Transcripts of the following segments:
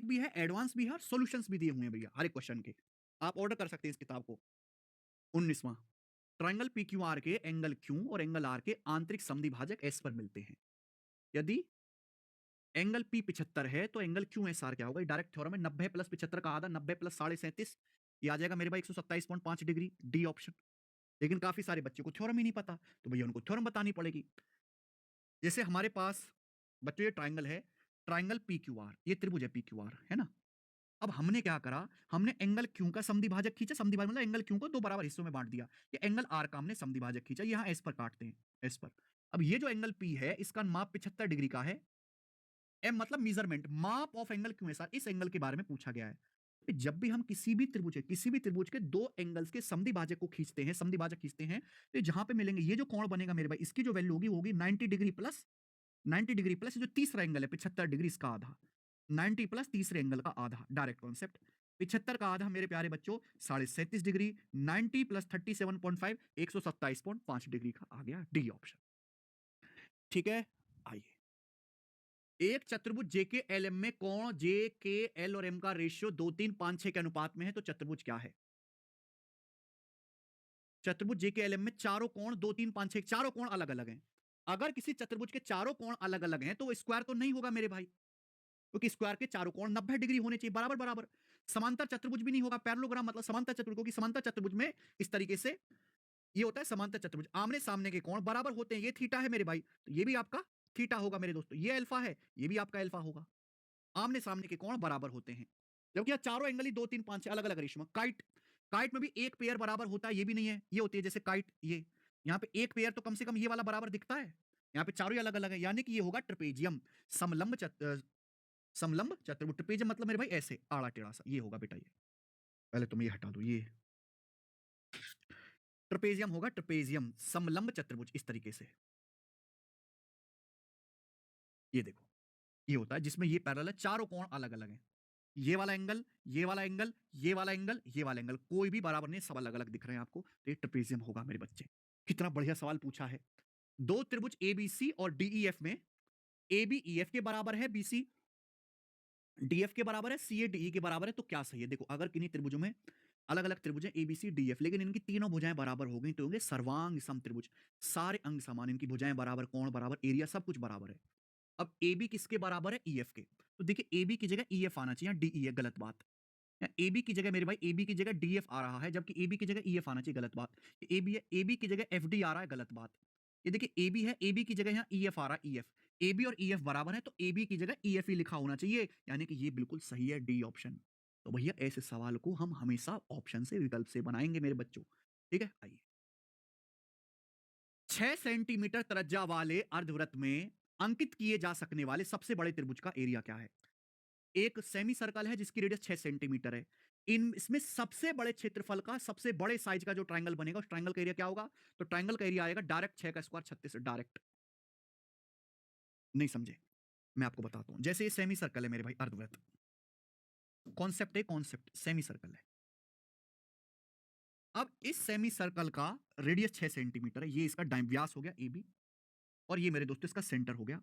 Basic भी है, advance भी है और सॉल्यूशंस भी दिए हुए हैं भैया हर एक क्वेश्चन के। आप ऑर्डर कर सकते हैं इस किताब को। 19वां, ट्रायंगल PQR के एंगल Q और एंगल R के आंतरिक समद्विभाजक S पर मिलते हैं। यदि एंगल P 75 है तो एंगल QSR क्या होगा? डायरेक्ट थ्योरम है। 90 प्लस 75 का आधा, 90 प्लस 37.5, ये आ जाएगा मेरे भाई 127.5 डिग्री, डी ऑप्शन। लेकिन काफी सारे बच्चों को थ्योरम ही नहीं पता, तो भैया उनको थ्योरम बतानी पड़ेगी। जैसे हमारे पास बच्चों ये ट्राइंगल है, ट्राइंगल PQR, ये त्रिभुज है PQR, है ना। अब हमने क्या करा, हमने एंगल Q का समद्विभाजक खींचा, समद्विभाजक मतलब एंगल Q को दो बराबर हिस्सों में बांट दिया। ये एंगल R का हमने समद्विभाजक खींचा, यहां S पर काटते हैं, S पर। अब ये जो एंगल P है, इसका माप 75 डिग्री का है। M मतलब मेजरमेंट, माप ऑफ एंगल QSR, इस एंगल के बारे में पूछा गया है। जब भी हम किसी भी त्रिभुज के दो एंगल्स के समद्विभाजक को खींचते हैं, समद्विभाजक खींचते हैं, तो जहां पे मिलेंगे, ये जो कोण बनेगा मेरे भाई, इसकी जो वैल्यू होगी वो होगी 90 डिग्री प्लस 90 डिग्री प्लस जो तीसरा एंगल है 75 डिग्री, इसका आधा, 90 प्लस तीसरे एंगल का आधा, डायरेक्ट कॉन्सेप्ट। 75 का आधा मेरे प्यारे बच्चों 37.5 डिग्री, 90 प्लस 37.5 127.5 डिग्री का आ गया, डी ऑप्शन। ठीक है, आइए। एक चतुर्भुज JKLM में कोण JKL और M का रेशियो 2, 3, 5, 6 के अनुपात में है, तो चतुर्भुज क्या है? चतुर्भुज JKLM में चारों कोण 2, 3, 5, 6, चारों कोण अलग अलग हैं। अगर किसी चतुर्भुज के चारों कोण अलग अलग हैं तो वो स्क्वायर तो नहीं होगा मेरे भाई, क्योंकि स्क्वायर के चारों कोण 90 डिग्री होने चाहिए, बराबर बराबर। समांतर चतुर्भुज भी नहीं होगा, पैरेललोग्राम मतलब समांतर चतुर्भुज, क्योंकि समांतर चतुर्भुज में इस तरीके से ये होता है समांतर चतुर्भुज, आमने सामने के कोण बराबर होते हैं। ये थीटा है मेरे भाई, तो ये भी आपका थीटा होगा मेरे दोस्तों। ये अल्फा है, ये भी आपका अल्फा होगा। आमने सामने के कोण बराबर होते हैं, जबकि यह चारों एंगल ही 2, 3, 5 अलग अलग रेशियो में। काइट, काइट में भी एक पेयर बराबर होता है, ये भी नहीं है, ये होती है जैसे काइट, ये यहां पे एक पेयर तो कम से कम ये वाला बराबर दिखता है, यहाँ पे चारों ही अलग अलग है, यानी कि ये होगा ट्रेपेजियम, समलंब समलंब चतुर्भुज। ट्रेपेजियम मतलब मेरे भाई ऐसे आड़ा टेढ़ा सा, ये होगा बेटा। ये पहले तुम ये हटा दो, ये ट्रेपेजियम होगा, ट्रेपेजियम समलंब चतुर्भुज इस तरीके से। ये देखो, ये होता है जिसमें ये पैरेलल है, चारों कोण अलग अलग हैं। ये वाला एंगल, ये वाला एंगल, ये वाला एंगल, ये वाला एंगल, कोई भी बराबर नहीं, सब अलग अलग दिख रहे हैं आपको, तो ये ट्रेपेजियम होगा मेरे बच्चे। कितना बढ़िया सवाल पूछा है। दो त्रिभुज ABC और DEF में AB EF के बराबर है, BC DF के बराबर है, CA DE के बराबर है, तो क्या सही है? देखो, अगर किन्हीं त्रिभुजों में अलग अलग त्रिभुज है ABC DF, लेकिन इनकी तीनों भुजाएं बराबर हो गई तो होंगे सर्वांग सम त्रिभुज। सारे अंग समान, इनकी भुजाएं बराबर, कोण बराबर, एरिया सब कुछ बराबर है। अब AB किसके बराबर है? EF के। तो देखिए AB की जगह EF आना चाहिए, DE है, गलत बात। AB की जगह मेरे भाई, AB की जगह DF आ रहा है, जबकि AB की जगह EF आना चाहिए, गलत बात। AB है, AB की जगह FD आ रहा है, गलत बात। ये देखिए AB है, AB की जगह यहाँ EF आ रहा है, EF। AB और EF बराबर है, तो AB की जगह EF ही लिखा होना चाहिए, यानी कि ये बिल्कुल सही है, डी ऑप्शन। तो भैया ऐसे सवाल को हम हमेशा ऑप्शन से, विकल्प से बनाएंगे मेरे बच्चों। ठीक है, आइए। 6 सेंटीमीटर त्रिज्या वाले अर्धवृत्त में अंकित किए जा सकने वाले सबसे बड़े त्रिभुज का एरिया क्या है? एक सेमी सर्कल है जिसकी रेडियस 6 सेंटीमीटर है। इसमें सबसे बड़े क्षेत्रफल का, सबसे बड़े साइज का जो ट्रायंगल बनेगा, उस ट्रायंगल का एरिया क्या होगा? तो ट्रायंगल का एरिया आएगा डायरेक्ट 6 का स्क्वायर 36, डायरेक्ट। नहीं समझे? मैं आपको बताता हूं। जैसे ये सेमी सर्कल है मेरे भाई, अर्धवृत्त, कॉन्सेप्ट है, कॉन्सेप्ट सेमी सर्कल है। अब इस सेमी सर्कल का रेडियस 6 सेंटीमीटर है, ये इसका व्यास हो गया AB, और ये मेरे दोस्तों इसका सेंटर हो गया।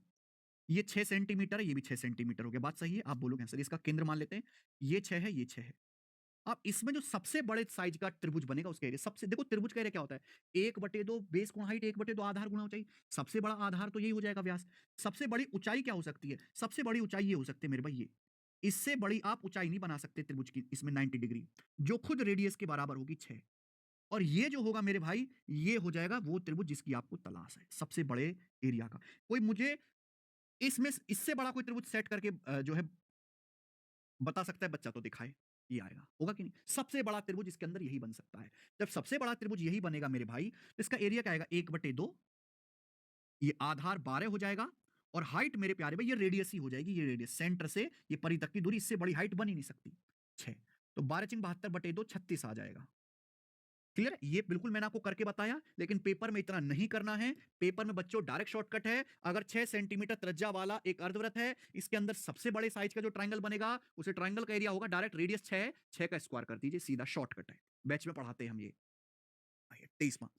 ये 6 सेंटीमीटर है, ये भी 6 सेंटीमीटर हो गया। बात सही है? आप बोलोगे सर इसका केंद्र मान लेते हैं, ये 6 है, ये 6 है। अब इसमें जो सबसे बड़े साइज का त्रिभुज बनेगा उसका एरिया, सबसे, देखो त्रिभुज का एरिया क्या होता है? 1/2 बेस गुणा हाइट, 1/2 आधार गुणा ऊंचाई। सबसे बड़ा आधार तो यही हो जाएगा, व्यास। सबसे बड़ी ऊंचाई क्या हो सकती है? सबसे बड़ी ऊंचाई ये हो सकती है मेरे भाई, ये। इससे बड़ी आप ऊंचाई नहीं बना सकते त्रिभुज की, इसमें 90 डिग्री, जो खुद रेडियस के बराबर होगी 6। और ये जो होगा मेरे भाई, ये हो जाएगा वो त्रिभुज जिसकी आपको तलाश है, सबसे बड़े एरिया का। कोई मुझे इसमें इससे बड़ा कोई त्रिभुज सेट करके जो है बता सकता है बच्चा, तो दिखाए। ये आएगा, होगा कि नहीं? सबसे बड़ा त्रिभुज इसके अंदर यही बन सकता है। जब सबसे बड़ा त्रिभुज यही बनेगा मेरे भाई, तो इसका एरिया क्या आएगा? 1/2, ये आधार 12 हो जाएगा, और हाइट मेरे प्यारे भाई ये रेडियस ही हो जाएगी, ये रेडियस सेंटर से ये परी तक की दूरी, इससे बड़ी हाइट बन ही नहीं सकती, 6। तो 12×72/2 36 आ जाएगा। क्लियर? ये बिल्कुल मैंने आपको करके बताया, लेकिन पेपर में इतना नहीं करना है। पेपर में बच्चों डायरेक्ट शॉर्टकट है। अगर 6 सेंटीमीटर त्रिज्या वाला एक अर्धवृत्त है, इसके अंदर सबसे बड़े साइज का जो ट्रायंगल बनेगा, उसे ट्रायंगल का एरिया होगा डायरेक्ट रेडियस 6 है, 6 का स्क्वायर कर दीजिए, सीधा शॉर्टकट है। बैच में पढ़ाते हैं हम ये। आइए 23वां।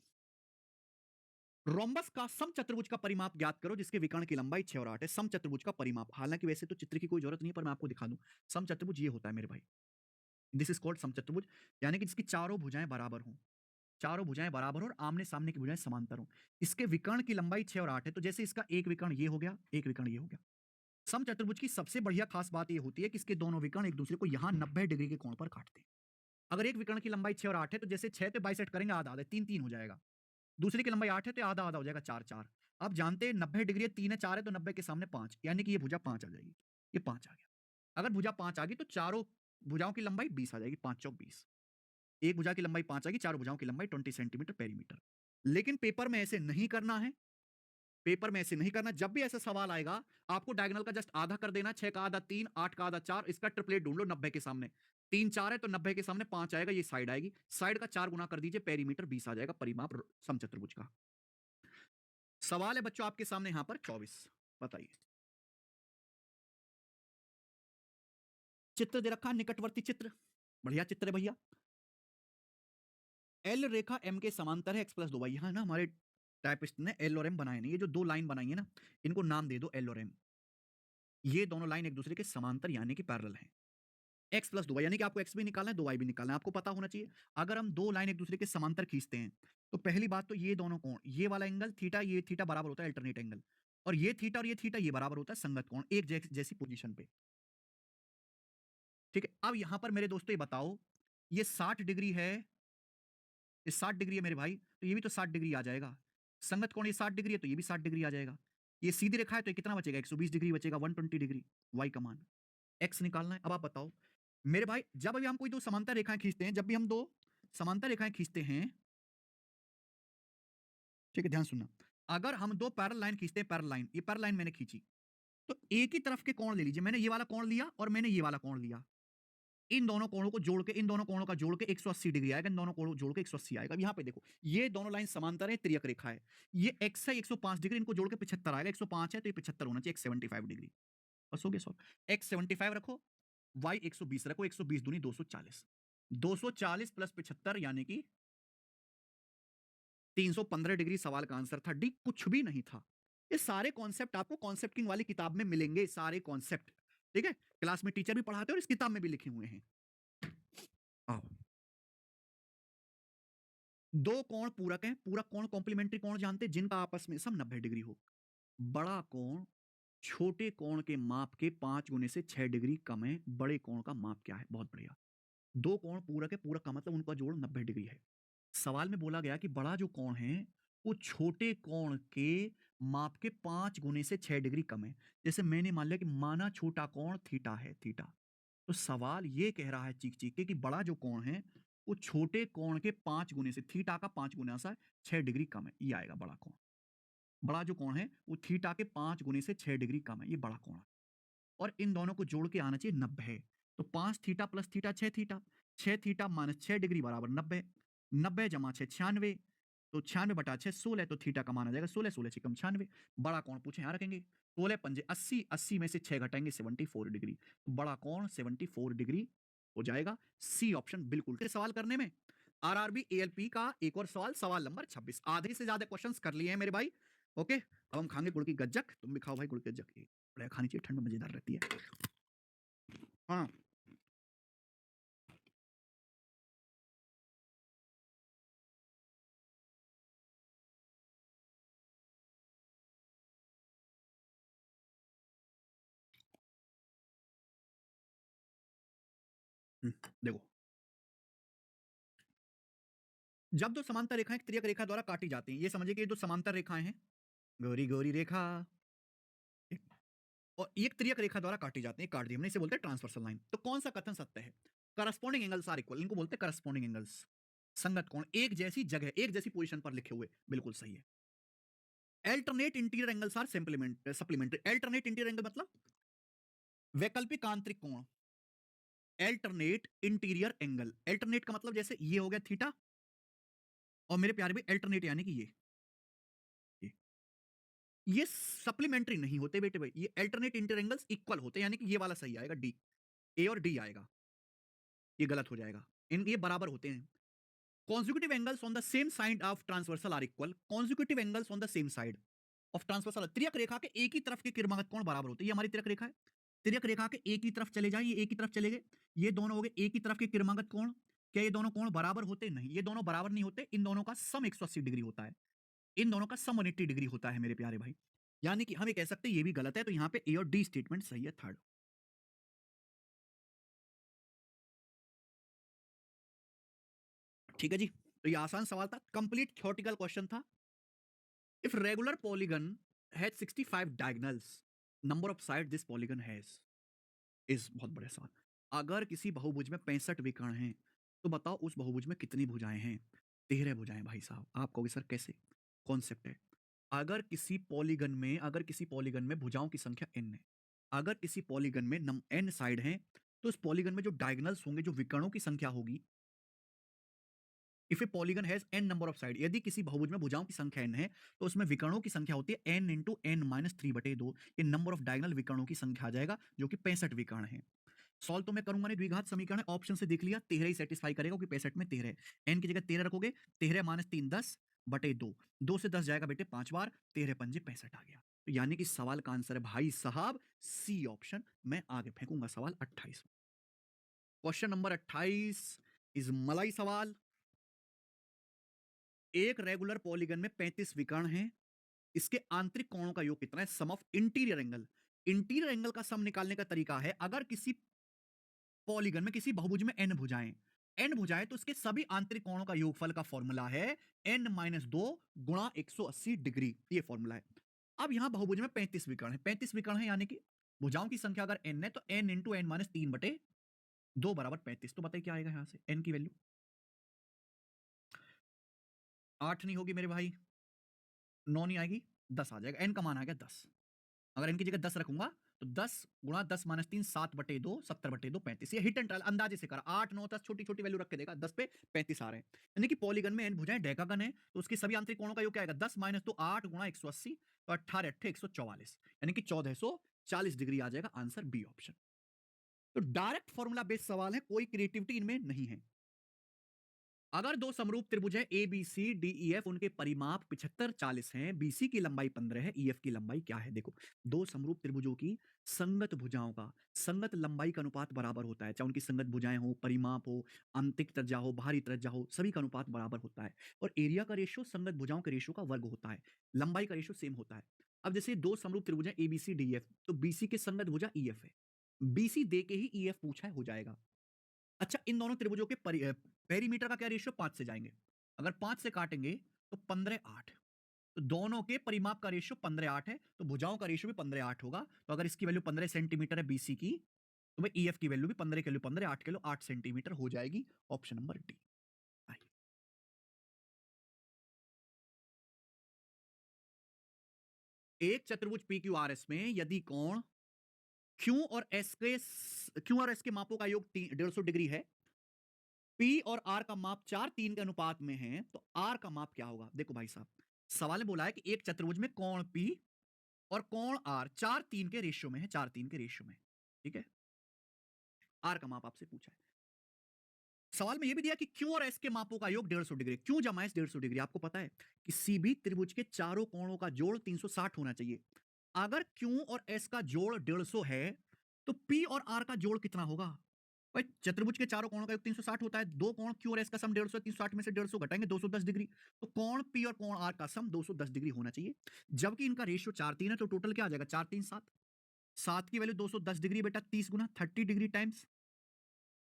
रोम्बस का समचतुर्भुज का परिमाप ज्ञात करो जिसके विकर्ण की लंबाई 6 और 8 है। समचतुर्भुज का परिमाप, हालांकि वैसे तो चित्र की कोई जरूरत नहीं है, पर मैं आपको दिखा दूं। समचतुर्भुज ये होता है मेरे भाई, दिस इज कॉल्ड समचतुर्भुज, यानी कि जिसकी चारों भुजाएं बराबर हों, चारों भुजाएं बराबर हो और आमने सामने की भुजाएं समांतर हो। इसके विकर्ण की लंबाई 6 और 8 है, तो जैसे इसका एक विकर्ण ये हो गया, एक विकर्ण ये हो गया। समचतुर्भुज की सबसे बढ़िया खास बात ये होती है कि इसके दोनों विकर्ण एक दूसरे को यहां 90 डिग्री के कोण पर काटते हैं। अगर एक विकर्ण की लंबाई 6 और 8 है, तो जैसे 6 पे बाइसेक्ट करेंगे आधा आधा, 3 3 हो जाएगा। दूसरे की लंबाई 8 है तो आधा आधा हो जाएगा, 4 4। आप जानते हैं 90 डिग्री है, 3 है 4 है, तो 90 के सामने 5, यानी कि ये भुजा 5 आ जाएगी, ये 5 आ गया। अगर भुजा 5 आ गई तो चारों भुजाओं की लंबाई 20 आ जाएगी, 5 चौक 20। एक भुजा की लंबाई 5 आएगी, चारों भुजाओं की लंबाई 20 सेंटीमीटर पेरीमीटर। लेकिन पेपर में ऐसे नहीं करना है, पेपर में ऐसे नहीं करना। जब भी ऐसा सवाल आएगा आपको डायगोनल का जस्ट आधा कर देना, 6 का आधा 3, 8 का आधा 4, इसका ट्रिपलेट ढूंढ लो 90 के सामने। 3 4 है तो 90 के सामने 5 आएगा, ये साइड आएगी, साइड का 4 गुना कर दीजिए, पेरीमीटर 20 आ जाएगा परिमाप समचतुर्भुज का। सवाल है बच्चों आपके सामने यहां पर 24, बताइए। चित्र दे रखा, निकटवर्ती चित्र, बढ़िया चित्र है भैया। एल रेखा एम के समांतर है, एक्स प्लस 2y। यहां ना हमारे टाइपिस्ट ने एल और एम बनाए नहीं, ये जो दो लाइन बनाई है ना, इनको नाम दे दो एल और एम। ये दोनों लाइन एक दूसरे के समांतर यानी कि पैरेलल हैं। एक्स प्लस 2y यानी कि आपको एक्स भी निकालना है, 2y भी निकालना है, आपको पता होना चाहिए। अगर हम दो लाइन एक दूसरे के समांतर खींचते हैं तो पहली बात तो ये दोनों कोण, ये वाला एंगल थीटा, ये थीटा बराबर होता है अल्टरनेट एंगल, और ये थीटा और ये थीटा ये बराबर होता है संगत कोण, एक जैसी पोजीशन पे। ठीक है, अब यहां पर मेरे दोस्तों ये बताओ, ये 60 डिग्री है, ये 60 डिग्री है मेरे भाई, तो ये भी तो 60 डिग्री आ जाएगा। संगत कोण ये 60 डिग्री है तो ये भी 60 डिग्री आ जाएगा। ये सीधी रेखा है तो ये कितना बचेगा, 120 डिग्री बचेगा, 120 डिग्री। वाई का मान एक्स निकालना है। अब आप बताओ मेरे भाई, जब भी हम कोई दो समांतर रेखाएं खींचते हैं, जब भी हम दो समांतर रेखाएं खींचते हैं, ठीक है ध्यान सुनना, अगर हम दो पैरेलल लाइन खींचते हैं, पैरेलल लाइन, ये पैरेलल लाइन मैंने खींची, तो एक ही तरफ के कोण ले लीजिए, मैंने ये वाला कोण लिया और मैंने ये वाला कोण लिया, इन दोनों कोणों को जोड़ के, इन दोनों कोणों का जोड़ के 180 डिग्री आएगा, इन दोनों कोणों जोड़ के 180 आएगा। यहां पे देखो ये दोनों लाइन समांतर है, त्रियक रेखा है, ये x है 105 डिग्री, इनको जोड़ के 75 आएगा, 105 है तो ये 75 होना चाहिए, 175 डिग्री। बस हो गया सॉल्व। x 75 रखो, y 120 रखो, 120 दूनी 240, 240 प्लस 75 यानी कि 315 डिग्री सवाल का आंसर था, डी कुछ भी नहीं था। ये सारे कॉन्सेप्ट आपको कॉन्सेप्ट किंग वाली किताब में मिलेंगे, सारे कॉन्सेप्ट, ठीक है, क्लास में टीचर भी पढ़ाते हैं और इस किताब में भी लिखे हुए हैं। आओ, दो कोण पूरक हैं, पूरक कोण कॉम्प्लीमेंट्री कोण जानते हैं जिनका आपस में सम 90 डिग्री हो। बड़ा कोण छोटे कोण के माप के 5 गुने से 6 डिग्री कम है, बड़े कोण का माप क्या है, बहुत बढ़िया। दो कोण पूरक है, पूरक का मतलब उनका जोड़ 90 डिग्री है। सवाल में बोला गया कि बड़ा जो कोण है वो छोटे कोण के माप के 5 गुने से 6 डिग्री कम है। जैसे मैंने मान लिया कि माना छोटा कोण थीटा है, थीटा, तो सवाल ये कह रहा है चीख चीख के कि बड़ा जो कोण है वो छोटे कोण के 5 गुने से, थीटा का 5 गुना सा 6 डिग्री कम है, ये आएगा बड़ा कोण। बड़ा जो कोण है वो थीटा के 5 गुने से 6 डिग्री कम है, ये बड़ा कोण है। और इन दोनों को जोड़ के आना चाहिए 90। तो 5 theta plus theta 6 theta, 6 theta minus 6 degree बराबर 90, 90 जमा 6 96, तो 96 बटा 6 16, तो थीटा का मान आ जाएगा 16, 16 से कम 96। बड़ा कोण पूछे यहाँ रखेंगे, 16 पंजे 80, 80 में से 6 घटाएंगे 74 डिग्री, तो बड़ा कोण 74 डिग्री हो जाएगा। सी ऑप्शन बिल्कुल। सवाल करने में आरआरबी एएलपी का एक और सवाल, सवाल नंबर 26। आधे से ज्यादा क्वेश्चंस कर लिए हैं मेरे भाई। ओके, अब हम खाएंगे गुड़ की गज्जक, तुम भी खाओ भाई गुड़ की गज्जक, बढ़िया खानी चाहिए, ठंड में मजेदार रहती है। हाँ, देखो, जब दो समांतर रेखाएं एक त्रियक रेखा द्वारा काटी जाती हैं, ये समझिए कि ये दो समांतर रेखाएं हैं, गौरी गौरी रेखा, और एक त्रियक रेखा द्वारा काटी जाती है, काट दी हमने, इसे बोलते हैं ट्रांसवर्सल लाइन। तो कौन सा कथन सत्य है? करस्पॉन्डिंग एंगल्स आर इक्वल, इनको बोलते हैं करस्पॉन्डिंग एंगल्स, संगत कोण, एक जैसी जगह, एक जैसी पोजीशन पर लिखे हुए, बिल्कुल सही है। Alternate interior angles are supplementary. Alternate interior angle मतलब वैकल्पिक आंतरिक कोण, अल्टरनेट इंटीरियर एंगल। अल्टरनेट का मतलब जैसे ये हो गया थीटा, और मेरे प्यारे भाई अल्टरनेट यानी कि ये ये सप्लीमेंट्री नहीं होते बेटे भाई, ये अल्टरनेट इंटीरियर एंगल्स इक्वल होते हैं, यानी कि ये वाला सही आएगा डी, ए और डी आएगा, ये गलत हो जाएगा, इन ये बराबर होते हैं। consecutive angles on the same side of transversal are equal. consecutive angles on the same side of transversal, तिर्यक रेखा के एक ही तरफ के किरमागत कोण बराबर होते हैं। ये हमारी तिर्यक रेखा है, तिर्यक रेखा के एक ही तरफ चले जाए, ये एक ही तरफ चले गए, ये दोनों हो गए एक ही तरफ के किरमागत कोण। क्या ये दोनों कोण बराबर होते? नहीं, ये दोनों बराबर नहीं होते, इन दोनों का सम 180 डिग्री होता है, इन दोनों का सम 180 डिग्री होता है मेरे प्यारे भाई। यानी कि हम ये कह सकते हैं ये भी गलत है, तो यहां पे ए और डी स्टेटमेंट सही है, थर्ड। ठीक है जी, तो ये आसान सवाल था, कंप्लीट थ्योरेटिकल क्वेश्चन था। If regular polygon has 65 diagonals, number of side this polygon has is, बहुत बड़ा सवाल। अगर किसी बहुभुज में 65 विकर्ण हैं, तो बताओ उस बहुभुज में कितनी भुजाएं हैं? 13 भुजाएं भाई साहब। आप कहोगे सर कैसे? कॉन्सेप्ट है, अगर किसी पॉलीगन में भुजाओं की संख्या n है, अगर किसी पॉलीगन में n साइड हैं, तो इस पॉलीगन में जो डायगोनल्स होंगे, जो विकर्णों की संख्या होगी, if A polygon has n number of side, यदि किसी बहुभुज में भुजाओं की संख्या n है, तो उसमें विकर्णों की संख्या होती है n इंटू n माइनस 3/2। ये नंबर ऑफ डायगोनल विकर्णों की संख्या आ जाएगा, जो कि 65 विकर्ण है। सॉल्व तो मैं करूंगा नहीं, द्विघात समीकरण है, ऑप्शन से देख लिया, 13 ही सेटिस्फाई करेगा, क्योंकि 65 में 13 है। n की जगह 13 रखोगे, 13 माइनस 3 10/2, 2 से 10 जाएगा बेटे 5 बार, 13 पंजे 65 आ गया। तो यानी कि सवाल का आंसर है भाई साहब सी ऑप्शन। मैं आगे फेंकूंगा सवाल 28। क्वेश्चन नंबर 28 इज मलाई सवाल। एक रेगुलर पॉलीगन में 35 विकर्ण हैं, इसके आंतरिक कोणों का योग कितना है? Sum of interior angle. Interior angle का सम निकालने का तरीका है, अगर किसी पॉलीगन में, किसी बहुभुज में n भुजाएं, n भुजाएं, तो इसके सभी आंतरिक कोणों का योगफल का फॉर्मूला है n-2 गुणा 180 डिग्री, ये फॉर्मूला है। अब यहां बहुभुज में 35 विकर्ण है, 35 विकर्ण है, यानी कि भुजाओं की संख्या अगर n है, तो n इंटू n माइनस 3/2 बराबर 35। तो बताइए क्या आएगा यहां से? n की वैल्यू 8 नहीं होगी मेरे भाई, 9 नहीं आएगी, 10 आ जाएगा। n का मान आ गया 10। अगर n की जगह 10 रखूंगा, तो 10 गुणा 10 माइनस 3 7/2 70/2 35। ये हिट एंड ट्रायल अंदाजे से करा, 8 9 10 छोटी छोटी वैल्यू रख के देखा, 10 पे 35 आ रहे हैं। यानी कि पॉलीगन में n भुजाएं डेकागन है, तो उसके सभी आंतरिक कोणों का योग क्या आएगा? 10 माइनस 2 8 गुणा 180, तो 18 8 144, यानी कि 1440 डिग्री आ जाएगा, आंसर बी ऑप्शन। तो डायरेक्ट फॉर्मूला बेस्ड सवाल है, कोई क्रिएटिविटी इनमें नहीं है। अगर दो समरूप त्रिभुज है A B C D E F, उनके परिमाप 75 40 हैं, बीसी की लंबाई 15 है, ईएफ की लंबाई क्या है? देखो, दो समरूप त्रिभुजों की संगत भुजाओं का संगत लंबाई का अनुपात बराबर होता है, चाहे उनकी संगत भुजाएं हो, परिमाप हो, आंतरिक त्रिज्या हो, बाहरी त्रिज्या हो, सभी का अनुपात बराबर होता है। और एरिया का रेशियो संगत भुजाओं के रेशियो का वर्ग होता है, लंबाई का रेशियो सेम होता है। अब जैसे दो समरूप त्रिभुज है A B C D F, तो बीसी के संगत भुजा ईएफ है, बीसी दे के ही ईएफ पूछा है, हो जाएगा। अच्छा, इन दोनों त्रिभुजों के पेरीमीटर का क्या रेशियो? 5 से जाएंगे, अगर 5 से काटेंगे तो 15 8, तो दोनों के परिमाप का रेशियो 15 8 है, तो भुजाओं का रेशियो भी 15 8 होगा। तो अगर इसकी वैल्यू 15 सेंटीमीटर है बीसी की, तो भाई ईएफ की वैल्यू भी 15 किलो 15 8 किलो 8 सेंटीमीटर हो जाएगी, ऑप्शन नंबर डी। एक चतुर्भुज पी क्यू आर एस में यदि कोण क्यू और एस के मापों का योग 150 डिग्री है, पी और आर का माप 4 3 के अनुपात में है, तो आर का माप क्या होगा? देखो भाई साहब, सवाल में बोला है कि एक चतुर्भुज में कोण पी और कोण आर 4 3 के रेशियो में है, 4 3 के रेशियो में, ठीक है। आर का माप आपसे पूछा है। सवाल में यह भी दिया कि क्यू और एस के मापों का योग 150 डिग्री, क्यू जमा एस 150 डिग्री। आपको पता है किसी भी त्रिभुज के चारों कोणों का जोड़ 360 होना चाहिए। अगर क्यू और एस का जोड़ 150 है, तो पी और आर का जोड़ कितना होगा? भाई चतुर्भुज के चारों कोणों का योग 360 होता है, दो कोण क्यू और एस का सम 150 है, 360 में से 150 घटाएंगे 210 डिग्री, तो कोण पी और कोण आर का सम 210 डिग्री होना चाहिए। जबकि इनका रेशियो 4 3 है, तो टोटल क्या आ जाएगा? 4 3 7, 7 की वैल्यू 210 डिग्री बेटा 30 गुना 30 डिग्री टाइम्स।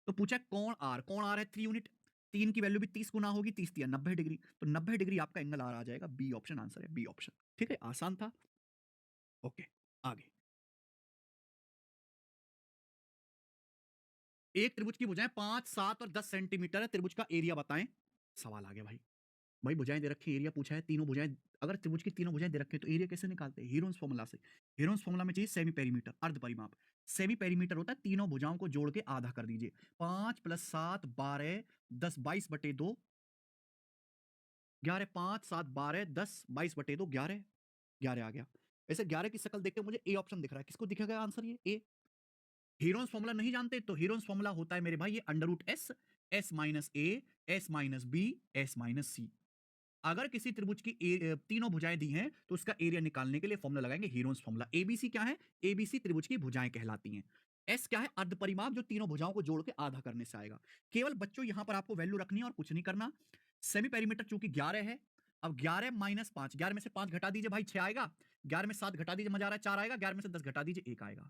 तो पूछा कोण आर है 3 यूनिट, 3 की वैल्यू भी 30 गुना होगी, 30 दिया 90 डिग्री, तो 90 डिग्री आपका एंगल आर आ जाएगा, बी ऑप्शन आंसर है, बी ऑप्शन। ठीक है, आसान था। ओके, आगे। एक त्रिभुज की भुजाएं 5 7 और 10 सेंटीमीटर है, त्रिभुज का एरिया बताएं। सवाल आ गया भाई, भाई भुजाएं दे रखी, एरिया पूछा है, तीनों भुजाएं, अगर त्रिभुज की तीनों भुजाएं दे रखे तो एरिया कैसे निकालते हैं? हीरोन्स फॉर्मूला से। हीरोन्स फॉर्मूला में चाहिए सेमी पेरीमीटर, अर्ध परिमाप। सेमी पेरीमीटर होता है तीनों भुजाओं को जोड़ के आधा कर दीजिए, 5 + 7 12 10 22/2, 11 5 7 12 10 22/2, 11 11 आ गया। वैसे 11 की शक्ल देख के मुझे ए ऑप्शन दिख रहा है, किसको दिखेगा आंसर? ये ए। हीरोन्स फॉर्मूला नहीं जानते तो हीरोन्स फॉर्मूला होता है मेरे भाई ये under root S, S minus A, S minus B, S minus C. अगर किसी त्रिभुज की तीनों भुजाएं दी हैं तो उसका एरिया निकालने के लिए फॉर्मूला लगाएंगे हीरोन्स फॉर्मूला। एबीसी क्या है? एबीसी त्रिभुज की भुजाएं कहलाती हैं। एस क्या है? अर्ध परिमाप, जो तीनों भुजाओं को जोड़ के आधा करने से आएगा। केवल बच्चों यहां पर आपको वैल्यू रखनी है और कुछ नहीं करना। सेमी पेरीमीटर चूंकि 11 है, अब 11 माइनस 5, 11 में से 5 घटा दीजिए भाई 6 आएगा, 11 में 7 घटा दीजिए मजा आ रहा है 4 आएगा, 11 में से 10 घटा दीजिए 1 आएगा।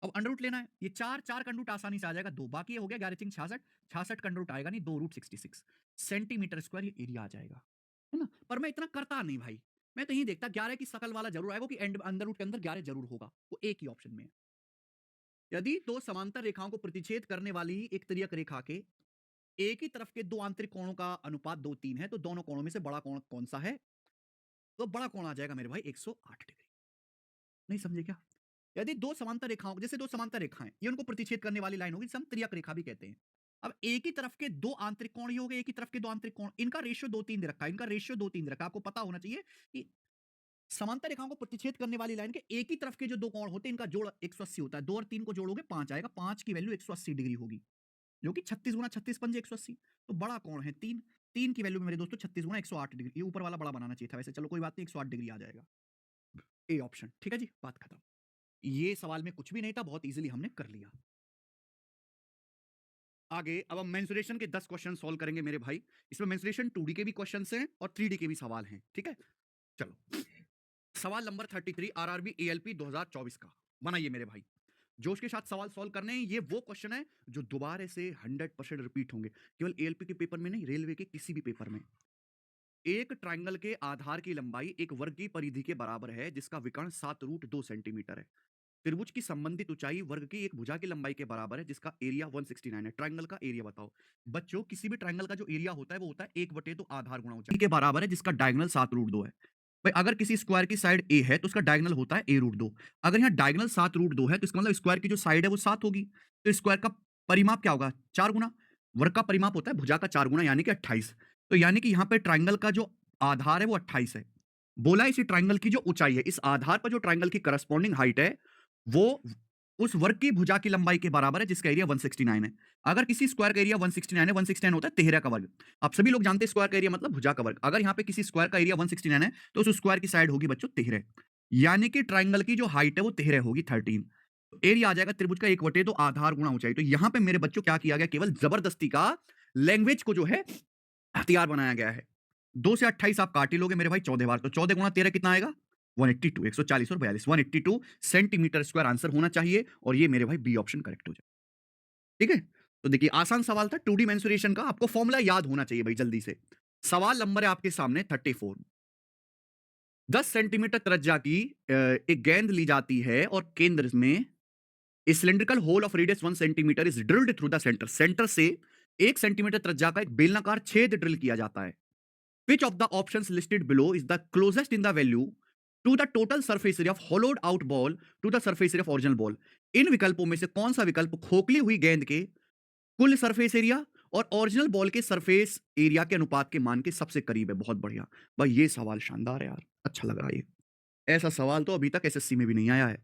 अब अंडर रूट लेना है, ये 4 4 का अंडर रूट आसानी से आ जाएगा 2, बाकी ये हो गया 11 3 66, 66 का अंडर रूट आएगा नहीं, 2 रूट 66 सेंटीमीटर स्क्वायर ये एरिया आ जाएगा, है ना। पर मैं इतना करता नहीं भाई, मैं तो यही देखता 11 की शकल वाला जरूर आएगा कि एंड अंडर रूट के अंदर 11 जरूर होगा, वो एक ही ऑप्शन में है। यदि दो समांतर रेखाओं को प्रतिच्छेद करने वाली एक तिर्यक रेखा के एक ही तरफ के दो आंतरिक कोणों का अनुपात 2 3 है तो दोनों कोणों में से बड़ा कोण कौन सा है? तो बड़ा कोण आ जाएगा मेरे भाई 108 डिग्री। नहीं समझे क्या? यदि दो समांतर रेखाओं, जैसे दो समांतर रेखाएं, ये उनको प्रतिच्छेद करने वाली लाइन होगी जिसे हम त्रियक रेखा भी कहते हैं। अब एक ही तरफ के दो आंतरिक कोण ही हो गए, एक ही तरफ के दो आंतरिक कोण, इनका रेशियो 2 3 दे रखा है, इनका रेशियो 2 3 दे रखा है। आपको पता होना चाहिए कि समांतर रेखाओं को प्रतिच्छेद करने वाली लाइन के एक ही तरफ के जो दो कोण होते हैं इनका जोड़ 180 होता है। 2 और 3 को जोड़ोगे 5 आएगा, 5 की वैल्यू 180 डिग्री होगी, जो कि 36 गुना 36 पंजे 180। तो बड़ा कोण है 3, 3 की वैल्यू में मेरे दोस्तों 36 गुना 108 डिग्री, ये ऊपर वाला बड़ा बनाना चाहिए था वैसे, चलो कोई बात नहीं, 108 डिग्री आ जाएगा। ए ऑप्शन, ठीक है जी, बात खत्म। ये सवाल में कुछ भी नहीं था, बहुत इजीली हमने कर लिया। आगे अब हम मेंसुरेशन के 10 क्वेश्चन सॉल्व करेंगे मेरे भाई। इसमें मेंसुरेशन 2D के भी क्वेश्चंस हैं और 3D के भी सवाल हैं, ठीक है। चलो सवाल नंबर 33 आरआरबी एएलपी 2024 का बनाइए मेरे भाई। जोश के साथ सवाल सॉल्व करने हैं। ये वो क्वेश्चन है जो दोबारा से 100% रिपीट होंगे, केवल एएलपी के पेपर में नहीं, रेलवे के किसी भी पेपर में। एक ट्रायंगल के आधार की लंबाई एक वर्ग की परिधि के बराबर है जिसका विकर्ण 7√2 सेंटीमीटर है। त्रिभुज की संबंधित ऊंचाई वर्ग की एक भुजा की लंबाई के बराबर है जिसका एरिया 169 है। ट्रायंगल का एरिया बताओ। बच्चों किसी भी ट्रायंगल का जो एरिया होता है वो होता है 1/2 आधार गुणा ऊंचाई के बराबर है जिसका डायगोनल 7√2 है। भाई अगर किसी स्क्वायर की साइड ए है तो उसका डायगोनल होता है a√2। अगर यहाँ डायगोनल 7√2 है तो इसका मतलब स्क्वायर की जो साइड है वो 7 होगी, तो स्क्वायर का परिमाप क्या होगा? 4 गुना। वर्ग का परिमाप होता है भुजा का 4 गुना, यानी कि 28। तो यानी कि यहाँ पे ट्रायंगल का जो आधार है वो 28 है। बोला इसी ट्रायंगल की जो ऊंचाई है, इस आधार पर जो ट्रायंगल की करस्पॉन्डिंग हाइट है वो उस वर्ग की भुजा की लंबाई के बराबर है जिसका एरिया 169 है। अगर किसी स्क्वायर का एरिया 169 है, 169 होता है तिहरा का वर्ग। आप सभी लोग जानते हैं स्क्वायर का एरिया मतलब भुजा का वर्ग। अगर यहाँ पे किसी स्क्वायर का एरिया 169 है तो उस स्क्वायर की साइड होगी बच्चों तिहरे, यानी कि ट्रायंगल की जो हाइट है वो तिहरे होगी 13। एरिया आ जाएगा त्रिभुज का 1/2 तो आधार गुणा ऊंचाई। तो यहाँ पे मेरे बच्चों क्या किया गया? केवल जबरदस्ती का लैंग्वेज को जो है हथियार बनाया गया है। 2 से 28 आप काट ही लोगे मेरे भाई 14 बार, तो 14 गुणा 13 कितना आएगा? 182, 140 और 42, 182 सेंटीमीटर स्क्वायर आंसर होना चाहिए और ये मेरे भाई बी ऑप्शन करेक्ट हो जाए, ठीक है। तो देखिए आसान सवाल था 2D मेंसुरेशन का, आपको फॉर्मूला याद होना चाहिए भाई जल्दी से। सवाल नंबर है आपके सामने 34। 10 सेंटीमीटर त्रिज्या की एक गेंद ली जाती है और केंद्र में a cylindrical hole of radius 1 centimetre is drilled through the centre. Centre से 1 सेंटीमीटर त्रिज्या का एक बेलनाकार छेद ड्रिल किया जाता है। Which of the options listed below is the closest in the value to the total surface area of hollowed out ball to the surface area of original ball? इन विकल्पों में से कौन सा विकल्प खोखली हुई गेंद के कुल सरफेस एरिया और ओरिजिनल बॉल के सरफेस एरिया के अनुपात के मान के सबसे करीब है? बहुत बढ़िया भाई, ये सवाल शानदार है यार, अच्छा लग रहा है ये। ऐसा सवाल तो अभी तक एसएससी में भी नहीं आया है,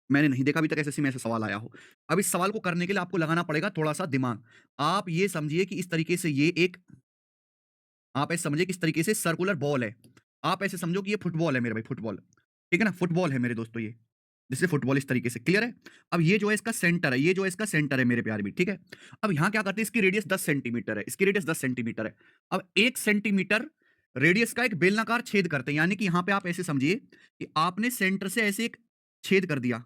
मैंने नहीं देखा अभी तक एसएससी में ऐसा सवाल आया हो। अब इस सवाल को करने के लिए आपको लगाना पड़ेगा थोड़ा सा दिमाग। आप ये समझिए कि इस तरीके से ये एक, आप ऐसे समझिए किस तरीके से सर्कुलर बॉल है, आप ऐसे समझो कि ये फुटबॉल है मेरे भाई, फुटबॉल, ठीक है ना, फुटबॉल है मेरे दोस्तों ये, जैसे फुटबॉल इस तरीके से, क्लियर है। अब ये जो है इसका सेंटर है, ये जो है इसका सेंटर है मेरे प्यार भी, ठीक है। अब यहां क्या करते हैं, इसकी रेडियस 10 सेंटीमीटर है, इसकी रेडियस 10 सेंटीमीटर है। अब 1 सेंटीमीटर रेडियस का एक बेलनाकार छेद करते हैं, यानी कि यहां पे आप ऐसे समझिए कि आपने सेंटर से ऐसे एक छेद कर दिया,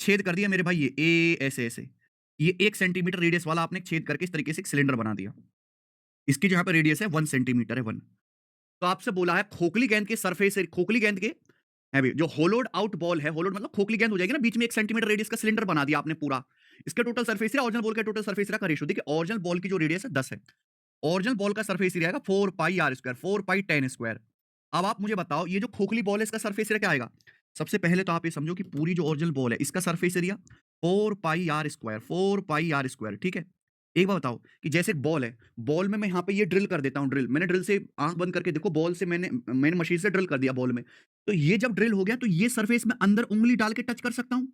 छेद कर दिया मेरे भाई, ये ए ऐसे ऐसे, ये 1 सेंटीमीटर रेडियस वाला आपने छेद करके इस तरीके से एक सिलेंडर बना दिया। इसकी जो यहाँ पे रेडियस है 1 सेंटीमीटर है, 1। तो आपसे बोला है खोखली गेंद के सरफेस, खोखली गेंद के है भी जो होलोड आउट बॉल है, होलोड मतलब खोखली गेंद हो जाएगी ना, बीच में 1 सेंटीमीटर रेडियस का सिलेंडर बना दिया आपने पूरा। इसका total surface area original ball का टोटल सरफेस एरिया का रेशियो, देखिए ओरिजिनल बॉल की जो रेडियस है 10 है, ओरिजिनल बॉल का सरफेस एरिया आएगा 4 पाई आर स्क्वायर, 4 पाई 10 स्क्वायर। अब आप मुझे बताओ ये जो खोखली बॉल है इसका सरफेस एरिया क्या आएगा? सबसे पहले तो आप ये समझो कि पूरी जो ओरिजिनल बॉल है इसका surface area 4 pi r square, 4 pi r square, ठीक है। एक बार बताओ कि जैसे एक बॉल है, बॉल में मैं यहाँ पे ये ड्रिल कर देता हूँ, ड्रिल मैंने ड्रिल से आंख बंद करके देखो, बॉल से मैंने मशीन से ड्रिल कर दिया बॉल में, तो ये जब ड्रिल हो गया तो ये सरफेस में अंदर उंगली डाल के टच कर सकता हूँ,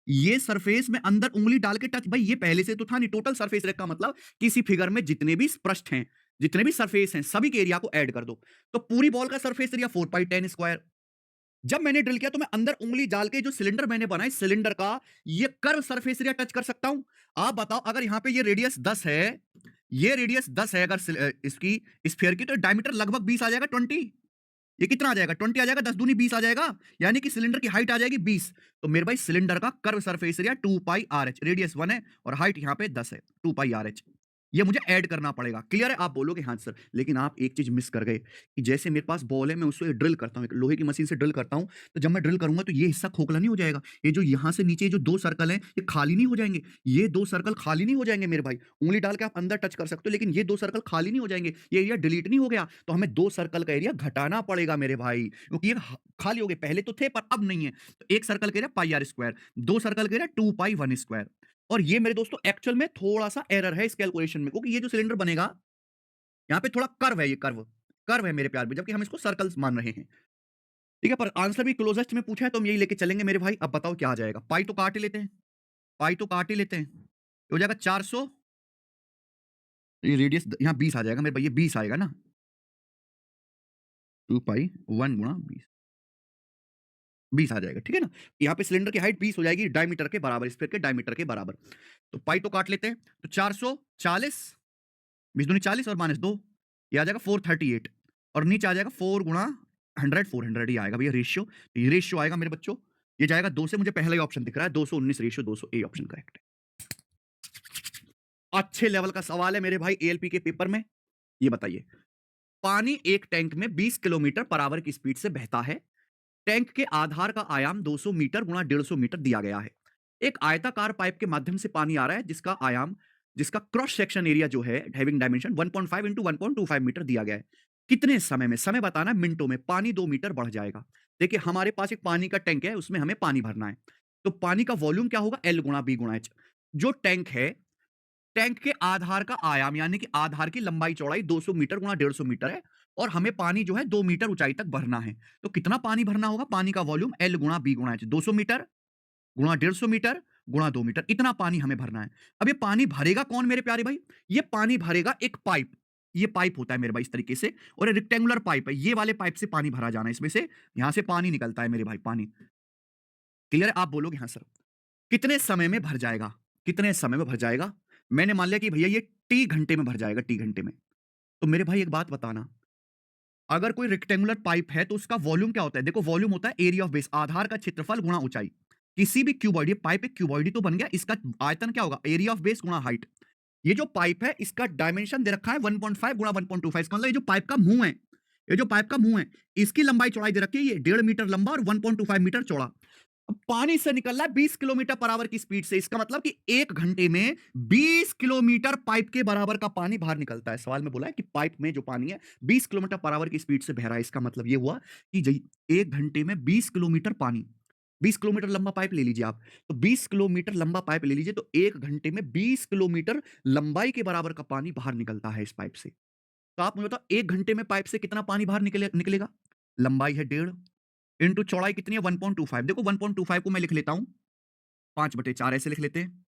ये सरफेस में अंदर उंगली डाल के टच, भाई ये पहले से तो था नहीं। टोटल सरफेस एरिया का मतलब किसी फिगर में जितने भी पृष्ठ हैं, जितने भी सरफेस हैं, सभी के एरिया को ऐड कर दो। तो पूरी बॉल का सरफेस एरिया 4 पाई 10 स्क्वायर। जब मैंने ड्रिल किया तो मैं अंदर उंगली डाल के जो सिलेंडर मैंने बनाई, सिलेंडर का ये कर्व सरफेस एरिया टच कर सकता हूं। आप बताओ, अगर यहां पे ये रेडियस 10 है, ये रेडियस 10 है, अगर इसकी स्फीयर की, तो डायमीटर लगभग 20 आ जाएगा, 20। ये कितना आ जाएगा? 20 आ जाएगा, 10 दूनी 20 आ जाएगा, यानी कि सिलेंडर की हाइट आ जाएगी 20। तो मेरे भाई सिलेंडर का कर्व सरफेस एरिया 2 पाई आर एच, रेडियस 1 है और हाइट यहां पे 10 है, 2 पाई आर एच। ये मुझे ऐड करना पड़ेगा। क्लियर है? आप बोलोगे हाँ सर, लेकिन आप एक चीज मिस कर गए कि जैसे मेरे पास बॉल है, मैं उसको ड्रिल करता हूं, एक लोहे की मशीन से ड्रिल करता हूं, तो जब मैं ड्रिल करूंगा तो ये हिस्सा खोखला नहीं हो जाएगा। ये जो यहां से नीचे जो 2 सर्कल हैं, ये खाली नहीं हो जाएंगे। ये 2 सर्कल खाली नहीं हो जाएंगे मेरे भाई। उंगली डाल के आप अंदर टच कर सकते हो, लेकिन ये 2 सर्कल खाली नहीं हो जाएंगे। ये एरिया डिलीट नहीं हो गया, तो हमें 2 सर्कल का एरिया घटाना पड़ेगा मेरे भाई, क्योंकि ये खाली हो गए। पहले तो थे पर अब नहीं है। तो एक सर्कल का area pi r square, 2 circle का एरिया 2 पाई 1 स्क्वायर। और ये मेरे दोस्तों एक्चुअल में थोड़ा-सा एरर है इस कैलकुलेशन में, क्योंकि ये जो सिलेंडर बनेगा, यहाँ पे थोड़ा कर्व है, ये कर्व, कर्व है मेरे प्यार में, जबकि हम इसको सर्कल्स मान रहे हैं। ठीक है, पर आंसर भी क्लोजेस्ट में पूछा है तो हम यही लेके चलेंगे मेरे भाई। अब बताओ क्या आ जाएगा? पाई तो काट ही लेते हैं, पाई तो काट ही लेते हैं। ये हो जाएगा 400, ये रेडियस यहाँ 20 आ जाएगा मेरे भाई, ये 20 आएगा ना, 2 पाई 1 गुणा 20, 20 आ जाएगा, ठीक है ना? यहाँ पे सिलेंडर की हाइट 20 हो जाएगी, डायमीटर के बराबर, स्फीयर के डायमीटर के बराबर। तो पाई तो काट लेते हैं, तो 440, 20 दूनी 40 और माइनस 2, ये आ जाएगा 438, और नीचे आ जाएगा 4 गुणा 100, 400 ही आएगा भैया रेशियो। ये रेशियो आएगा मेरे बच्चों, ये जाएगा 2 से, मुझे पहला ही ऑप्शन दिख रहा है 219 रेशियो 200, ए ऑप्शन करेक्ट है। अच्छे लेवल का सवाल है मेरे भाई एएलपी के पेपर में। ये बताइए, पानी एक टैंक में 20 किलोमीटर पर आवर की स्पीड से बहता है। टैंक के आधार का आयाम 200 मीटर गुणा 150 मीटर दिया गया है। एक आयताकार पाइप के माध्यम से पानी आ रहा है जिसका आयाम, जिसका क्रॉस सेक्शन एरिया जो है हैविंग डायमेंशन 1.5 इंटू 1.25 मीटर दिया गया है। कितने समय में, समय बताना है मिनटों में, पानी 2 मीटर बढ़ जाएगा। देखिए हमारे पास एक पानी का टैंक है, उसमें हमें पानी भरना है, तो पानी का वॉल्यूम क्या होगा? एल गुणा बी गुणा एच। जो टैंक है, टैंक के आधार का आयाम यानी कि आधार की लंबाई चौड़ाई 200 मीटर गुणा 150 मीटर है, और हमें पानी जो है 2 मीटर ऊंचाई तक भरना है। तो कितना पानी भरना होगा? पानी का वॉल्यूम एल गुणा बी गुणा एच, 200 मीटर गुणा 150 मीटर गुणा 2 मीटर, इतना पानी हमें भरना है। अब ये पानी भरेगा कौन मेरे प्यारे भाई? ये पानी भरेगा एक पाइप, ये पाइप होता है मेरे भाई इस तरीके से, और ये रेक्टेंगुलर पाइप है, ये वाले पाइप से पानी भरा जाना है, इसमें से यहां से पानी निकलता है मेरे भाई, पानी। क्लियर है? आप बोलोगे हाँ सर। कितने समय में भर जाएगा? कितने समय में भर जाएगा? मैंने मान लिया कि भैया ये टी घंटे में भर जाएगा, टी घंटे में। तो मेरे भाई एक बात बताना, अगर कोई रेक्टेंगुलर पाइप है तो उसका वॉल्यूम क्या होता है? देखो वॉल्यूम होता है एरिया ऑफ बेस, आधार का क्षेत्रफल गुणा ऊंचाई। किसी भी क्यूबॉइड, ये पाइप एक क्यूबॉइड ही तो बन गया, इसका आयतन क्या होगा? एरिया ऑफ बेस गुणा हाइट। ये जो पाइप है इसका डायमेंशन दे रखा है 1.5 गुणा 1.25, इसका मतलब ये जो पाइप का मुंह है, ये जो पाइप का मुंह है, इसकी लंबाई चौड़ाई दे रखी है, ये 1.5 मीटर लंबा और 1.25 मीटर चौड़ा। पानी से निकल रहा है 20 किलोमीटर पर आवर की स्पीड से, इसका मतलब कि एक घंटे में 20 किलोमीटर पाइप के बराबर का पानी बाहर निकलता है। सवाल में बोला है कि पाइप में जो पानी है 20 किलोमीटर पर आवर की स्पीड से बह रहा है, इसका मतलब यह हुआ कि एक घंटे में 20 किलोमीटर पानी, 20 किलोमीटर लंबा पाइप ले लीजिए आप, तो 20 किलोमीटर लंबा पाइप ले लीजिए, तो एक घंटे में 20 किलोमीटर लंबाई के बराबर का पानी बाहर निकलता है इस पाइप से। तो आप मुझे बताओ एक घंटे में पाइप से कितना पानी बाहर निकलेगा? लंबाई है 1.5 इंटू चौड़ाई कितनी है? 1.25। देखो 1.25 को मैं लिख लेता हूं 5/4, ऐसे लिख लेते हैं,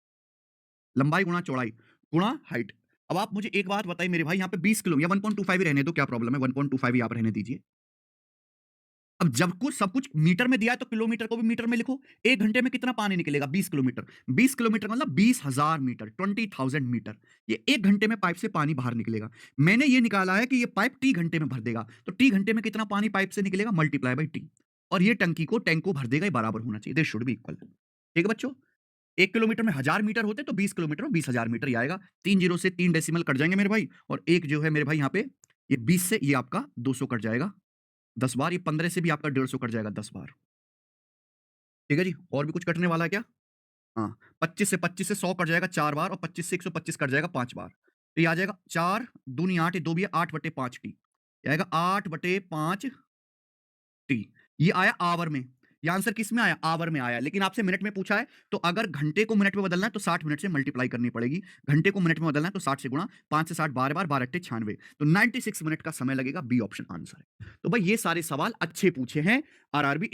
लंबाई गुणा चौड़ाई गुणा हाइट। अब आप मुझे एक बात बताइए मेरे भाई, यहाँ पे 20 किलो या 1.25 ही रहने दो, क्या प्रॉब्लम है? 1.25 ही आप रहने दीजिए। अब जब कुछ सब कुछ मीटर में दिया है तो किलोमीटर को भी मीटर में लिखो। एक घंटे में कितना पानी निकलेगा? 20 किलोमीटर, 20 किलोमीटर मतलब 20,000 मीटर, 20,000 मीटर। ये एक घंटे में पाइप से पानी बाहर निकलेगा। मैंने ये निकाला है कि ये पाइप टी घंटे में भर देगा, तो टी घंटे में कितना पानी पाइप से निकलेगा? मल्टीप्लाई बाई टी, और ये टंकी को टैंक को भर देगा, ये बराबर होना चाहिए, दे शुड बी इक्वल। ठीक है बच्चों, 1 किलोमीटर में 1000 मीटर होते तो 20 किलोमीटर में 20,000 मीटर ही आएगा। 3 जीरो से 3 डेसिमल कट जाएंगे मेरे भाई, और एक जो है मेरे भाई यहाँ पे ये 20 से ये आपका 200 कट जाएगा 10 बार, ये 15 से भी आपका 150 कट जाएगा 10 बार। ठीक है जी, और भी कुछ कटने वाला है क्या? हाँ, 25 से 100 कट जाएगा 4 बार, और 25 से 125 कट जाएगा 5 बार। तो ये आ जाएगा 4 दूनी 8, ये 2 भी है, 8/5 टी। ये आएगा 8/5 टी। ये आया आवर में। ये आंसर किस में आया? आवर में आया। लेकिन आपसे मिनट में पूछा है, तो अगर घंटे को मिनट में बदलना है तो 60 मिनट से मल्टीप्लाई करनी पड़ेगी। घंटे को मिनट में बदलना है तो 60 से गुणा, 5 से 60 12 बार, 12×8 = 96, तो 96 मिनट का समय लगेगा। बी ऑप्शन आंसर है। तो भाई ये सारे सवाल अच्छे पूछे हैं आरआरबी